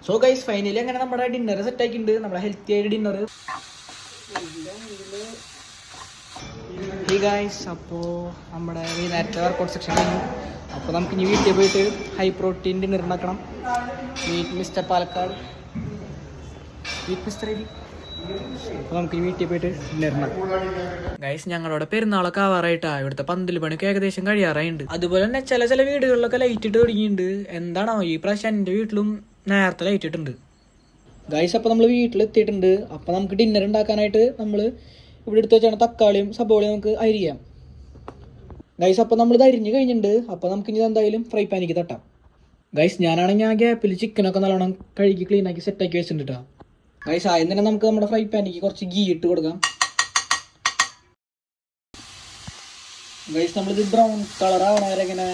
So guys finally അങ്ങനെ നമ്മുടെ dinner set ആക്കിയിട്ടുണ്ട്, നമ്മുടെ ഹെൽത്തി ആയിട്ട് ഡിന്നർ. ഹേ ഗൈസ്, അപ്പോൾ നമ്മുടെ നേരത്തെ വർക്കൗട്ട് സെക്ഷൻ കഴിഞ്ഞു. അപ്പോൾ നമുക്ക് ഇനി വീട്ടിൽ പോയിട്ട് ഹൈ പ്രോട്ടീൻ ഡിന്നർ ഉണ്ടാക്കണം. Meet mister Palakkad, meet mister Aby. അപ്പോൾ നമുക്ക് ഈ വീട്ടിൽ പോയിട്ട് ഡിന്നർ ഉണ്ടാക്കാം. ഗൈസ്, ഞങ്ങളുടെ പെരുന്നാളൊക്കെ ആവാറായിട്ടാണ്. ഇവിടുത്തെ പന്തൽ പണിയൊക്കെ ഏകദേശം കഴിയാറായിട്ടുണ്ട്. അതുപോലെ തന്നെ ചില വീടുകളിലൊക്കെ ലൈറ്റ് ഇട്ട് തുടങ്ങിയിട്ടുണ്ട്. എന്താണോ ഈ പ്രാവശ്യം എൻ്റെ വീട്ടിലും നേരത്തെ ലൈറ്റ് ഇട്ടുണ്ട്. ഗൈസ്, അപ്പോൾ നമ്മൾ വീട്ടിലെത്തിയിട്ടുണ്ട്. അപ്പോൾ നമുക്ക് ഡിന്നർ ഉണ്ടാക്കാനായിട്ട് നമ്മൾ ഇവിടെ എടുത്ത് വെച്ചാണ് തക്കാളിയും സബോളയും നമുക്ക് അരിയാം. ഗൈസ്, അപ്പോൾ നമ്മൾ ഇത് അരിഞ്ഞ് കഴിഞ്ഞിട്ടുണ്ട്. അപ്പോൾ നമുക്ക് ഇനി എന്തായാലും ഫ്രൈ പാനിക്ക് തട്ടാം. ഗൈസ്, ഞാനാണെങ്കിൽ ആ ഗ്യാപ്പിൽ ചിക്കനൊക്കെ നല്ലോണം കഴുകി ക്ലീനാക്കി സെറ്റാക്കി വെച്ചിട്ടുണ്ട് കേട്ടോ. ഗൈസ്, ആദ്യം തന്നെ നമുക്ക് നമ്മുടെ ഫ്രൈ പാനിക്ക് കുറച്ച് ഗീ ഇട്ട് കൊടുക്കാം. ഗൈസ്, നമ്മളിത് ബ്രൗൺ കളർ ആവണ വരെ ഇങ്ങനെ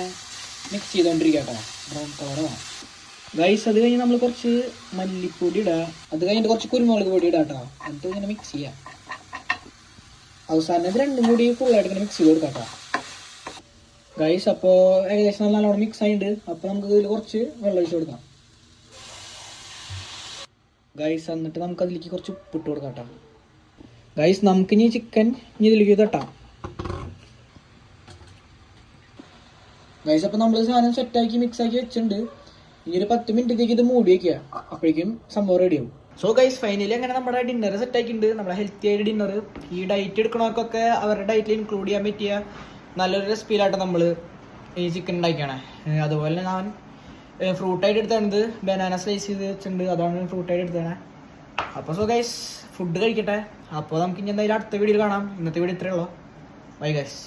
മിക്സ് ചെയ്തുകൊണ്ടിരിക്കുക കേട്ടോ. ബ്രൗൺ കളർ ആവാം. ഗൈസ്, അത് കഴിഞ്ഞ് നമ്മൾ കുറച്ച് മല്ലിപ്പൊടി ഇടുക. അത് കഴിഞ്ഞിട്ട് കുറച്ച് കുരുമുളക് പൊടി ഇടാം കേട്ടോ. എന്നിട്ട് ഇങ്ങനെ മിക്സ് ചെയ്യാം. അവസാനം ഇത് രണ്ടും കൂടി ഫുള്ളായിട്ട് ഇങ്ങനെ മിക്സ് ചെയ്ത് കൊടുക്കാം കേട്ടോ. ഗൈസ്, അപ്പോൾ ഏകദേശം നല്ലോണം മിക്സ് ആയിട്ടുണ്ട്. അപ്പോൾ നമുക്ക് ഇതിൽ കുറച്ച് വെള്ളം ഒഴിച്ച് കൊടുക്കാം. ഗൈസ്, എന്നിട്ട് നമുക്ക് അതിലേക്ക് കുറച്ച് ഉപ്പിട്ട് കൊടുക്കാം കേട്ടോ. ഗൈസ്, നമുക്കിനി ചിക്കൻ ഇതിലേക്ക് തട്ടാം. ഗൈസ്, അപ്പോൾ നമ്മൾ സാധനം സെറ്റാക്കി മിക്സാക്കി വെച്ചിട്ടുണ്ട്. ഇനി ഒരു 10 മിനിറ്റത്തേക്ക് ഇത് മൂടി വയ്ക്കുക. അപ്പോഴേക്കും സംഭവം റെഡിയാവും. സോ ഗൈസ്, ഫൈനലി അങ്ങനെ നമ്മുടെ ഡിന്നർ സെറ്റ് ആക്കിയിട്ടുണ്ട്. നമ്മുടെ ഹെൽത്തി ആയിട്ട് ഡിന്നർ. ഈ ഡയറ്റ് എടുക്കണവർക്കൊക്കെ അവരുടെ ഡയറ്റിൽ ഇൻക്ലൂഡ് ചെയ്യാൻ പറ്റിയ നല്ലൊരു റെസിപ്പിയിലായിട്ട് നമ്മൾ ഈ ചിക്കൻ ഉണ്ടാക്കിയാണ്. അതുപോലെ ഞാൻ ഫ്രൂട്ടായിട്ട് എടുത്തത് ബനാന സ്ലൈസ് ചെയ്ത് വെച്ചിട്ടുണ്ട്. അതാണ് ഫ്രൂട്ടായിട്ട് എടുത്തത്. അപ്പോൾ സോ ഗൈസ്, ഫുഡ് കഴിക്കട്ടെ. അപ്പോൾ നമുക്ക് ഇനി എന്തായാലും അടുത്ത വീഡിയോയിൽ കാണാം. ഇന്നത്തെ വീഡിയോ ഇത്രയേ ഉള്ളൂ. Bye guys.